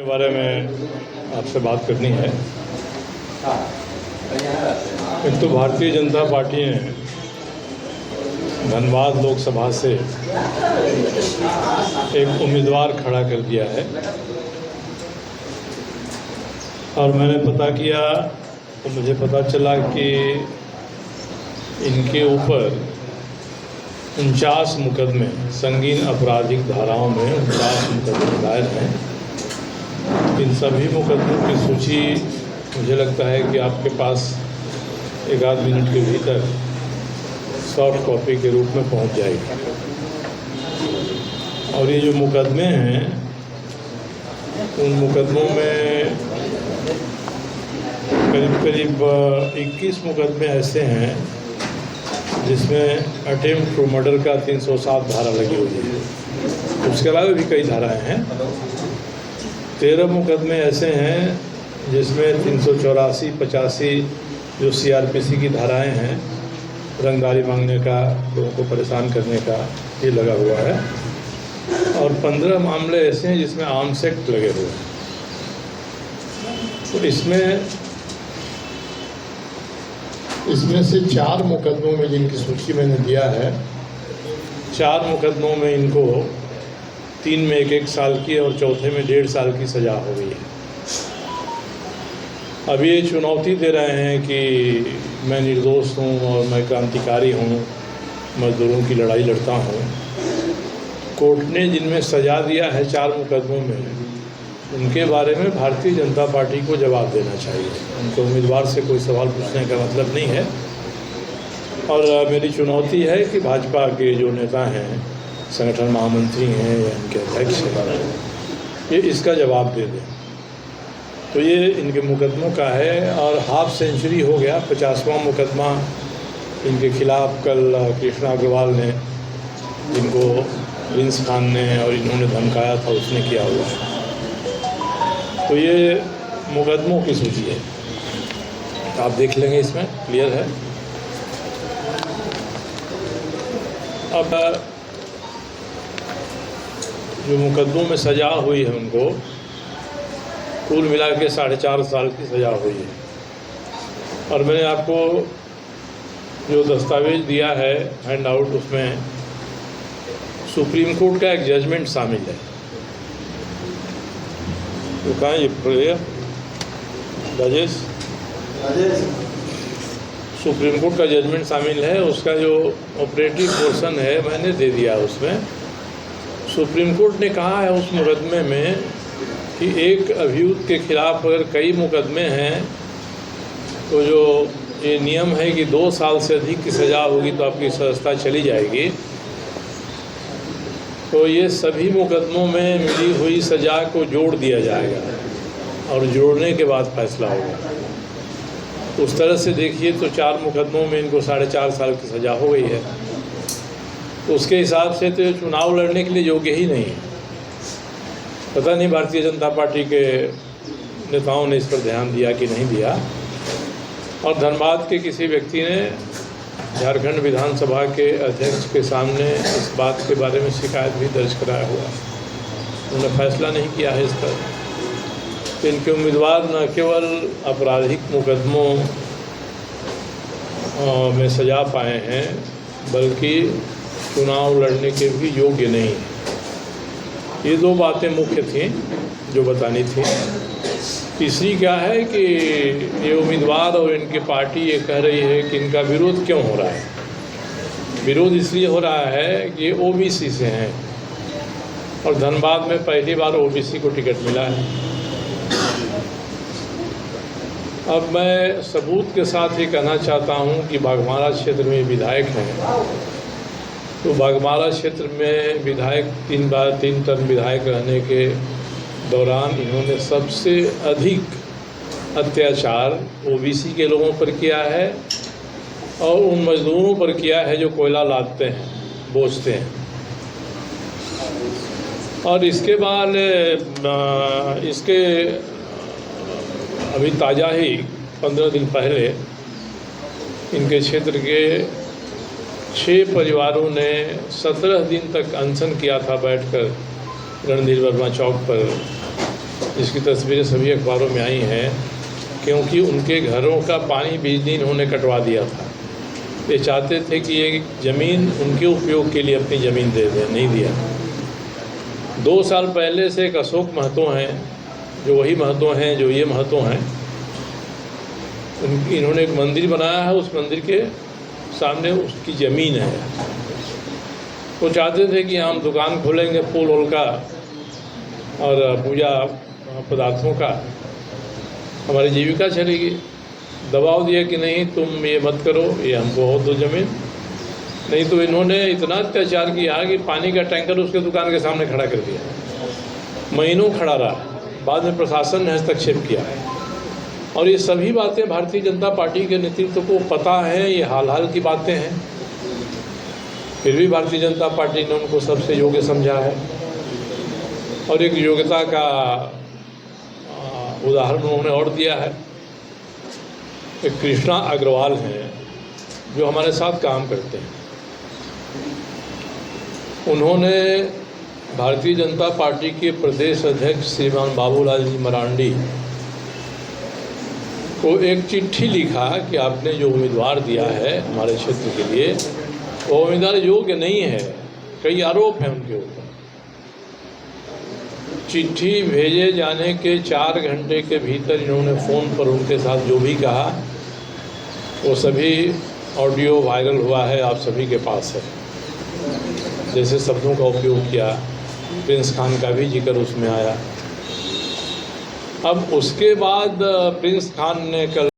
के बारे में आपसे बात करनी है। एक तो भारतीय जनता पार्टी ने धनबाद लोकसभा से एक उम्मीदवार खड़ा कर दिया है और मैंने पता किया तो मुझे पता चला कि इनके ऊपर 49 मुकदमे, संगीन आपराधिक धाराओं में 49 मुकदमे दायर हैं। इन सभी मुकदमों की सूची मुझे लगता है कि आपके पास एक आध मिनट के भीतर सॉफ्ट कॉपी के रूप में पहुंच जाएगी। और ये जो मुकदमे हैं उन मुकदमों में करीब 21 मुकदमे ऐसे हैं जिसमें अटेम्प्ट टू मर्डर का 307 धारा लगी हुई है। उसके अलावा भी कई धाराएं हैं। 13 मुकदमे ऐसे हैं जिसमें 384, 85 जो CRPC की धाराएं हैं, रंगदारी मांगने का, लोगों को परेशान करने का, ये लगा हुआ है। और 15 मामले ऐसे हैं जिसमें आर्म्स एक्ट लगे हुए हैं। तो इसमें से 4 मुकदमों में जिनकी सूची मैंने दिया है, 4 मुकदमों में इनको 3 में 1 साल की और चौथे में 1.5 साल की सज़ा हो गई है। अब ये चुनौती दे रहे हैं कि मैं निर्दोष हूँ और मैं क्रांतिकारी हूँ, मजदूरों की लड़ाई लड़ता हूँ। कोर्ट ने जिनमें सज़ा दिया है 4 मुकदमों में, उनके बारे में भारतीय जनता पार्टी को जवाब देना चाहिए। उनके उम्मीदवार से कोई सवाल पूछने का मतलब नहीं है। और मेरी चुनौती है कि भाजपा के जो नेता हैं, संगठन महामंत्री हैं या इनके अध्यक्ष हैं, ये इसका जवाब दे दें। तो ये इनके मुकदमों का है और हाफ सेंचुरी हो गया। 50वां मुकदमा इनके खिलाफ कल कृष्णा अग्रवाल ने, जिनको प्रिंस खान ने और इन्होंने धमकाया था, उसने किया हुआ है। तो ये मुकदमों की सूची है, आप देख लेंगे, इसमें क्लियर है। अब जो मुकदमों में सज़ा हुई है उनको कुल मिला के 4.5 साल की सज़ा हुई है। और मैंने आपको जो दस्तावेज दिया है हैंड आउट, उसमें सुप्रीम कोर्ट का एक जजमेंट शामिल है। तो कहाँ ये राजेश, सुप्रीम कोर्ट का जजमेंट शामिल है। उसका जो ऑपरेटिव पोर्शन है मैंने दे दिया। उसमें सुप्रीम कोर्ट ने कहा है उस मुकदमे में कि एक अभियुक्त के खिलाफ अगर कई मुकदमे हैं तो जो ये नियम है कि 2 साल से अधिक की सज़ा होगी तो आपकी सज़ा चली जाएगी। तो ये सभी मुकदमों में मिली हुई सज़ा को जोड़ दिया जाएगा और जोड़ने के बाद फैसला होगा। उस तरह से देखिए तो 4 मुकदमों में इनको 4.5 साल की सज़ा हो गई है। तो उसके हिसाब से तो चुनाव लड़ने के लिए योग्य ही नहीं है। पता नहीं भारतीय जनता पार्टी के नेताओं ने इस पर ध्यान दिया कि नहीं दिया। और धनबाद के किसी व्यक्ति ने झारखंड विधानसभा के अध्यक्ष के सामने इस बात के बारे में शिकायत भी दर्ज कराया हुआ। उन्होंने फैसला नहीं किया है इस पर। तो इनके उम्मीदवार न केवल आपराधिक मुकदमों में सजा पाए हैं, बल्कि चुनाव लड़ने के भी योग्य नहीं हैं। ये 2 बातें मुख्य थीं जो बतानी थी। तीसरी क्या है कि ये उम्मीदवार और इनकी पार्टी ये कह रही है कि इनका विरोध क्यों हो रहा है। विरोध इसलिए हो रहा है कि ये OBC से हैं और धनबाद में पहली बार OBC को टिकट मिला है। अब मैं सबूत के साथ ये कहना चाहता हूँ कि बाघमारा क्षेत्र में विधायक हैं। तो बाघमारा क्षेत्र में विधायक 3 टर्म विधायक रहने के दौरान इन्होंने सबसे अधिक अत्याचार OBC के लोगों पर किया है और उन मजदूरों पर किया है जो कोयला लादते हैं, बोझते हैं। और इसके बाद इसके अभी ताज़ा ही 15 दिन पहले इनके क्षेत्र के 6 परिवारों ने 17 दिन तक अनशन किया था बैठकर रणधीर वर्मा चौक पर जिसकी तस्वीरें सभी अखबारों में आई हैं, क्योंकि उनके घरों का पानी बिजली इन्होंने कटवा दिया था। ये चाहते थे कि ये ज़मीन उनके उपयोग के लिए अपनी ज़मीन दे दें, नहीं दिया। 2 साल पहले से एक अशोक महतो हैं, जो वही महतो हैं जो ये महतो हैं, इन्होंने एक मंदिर बनाया है। उस मंदिर के सामने उसकी ज़मीन है। वो चाहते थे कि हम दुकान खोलेंगे फूल वूल का और पूजा पदार्थों का, हमारी जीविका चलेगी। दबाव दिया कि नहीं तुम ये मत करो, ये हमको हो दो ज़मीन। नहीं तो इन्होंने इतना अत्याचार किया कि पानी का टैंकर उसके दुकान के सामने खड़ा कर दिया। महीनों खड़ा रहा। बाद में प्रशासन ने हस्तक्षेप किया। और ये सभी बातें भारतीय जनता पार्टी के नेतृत्व को पता है, ये हाल हाल की बातें हैं। फिर भी भारतीय जनता पार्टी ने उनको सबसे योग्य समझा है। और एक योग्यता का उदाहरण उन्होंने और दिया है। एक कृष्णा अग्रवाल हैं जो हमारे साथ काम करते हैं। उन्होंने भारतीय जनता पार्टी के प्रदेश अध्यक्ष श्रीमान बाबूलाल जी मरांडी को एक चिट्ठी लिखा कि आपने जो उम्मीदवार दिया है हमारे क्षेत्र के लिए, वो उम्मीदवार योग्य नहीं है, कई आरोप हैं उनके ऊपर। चिट्ठी भेजे जाने के 4 घंटे के भीतर इन्होंने फ़ोन पर उनके साथ जो भी कहा वो सभी ऑडियो वायरल हुआ है, आप सभी के पास है। जैसे शब्दों का उपयोग किया, प्रिंस खान का भी जिक्र उसमें आया। अब उसके बाद प्रिंस खान ने कल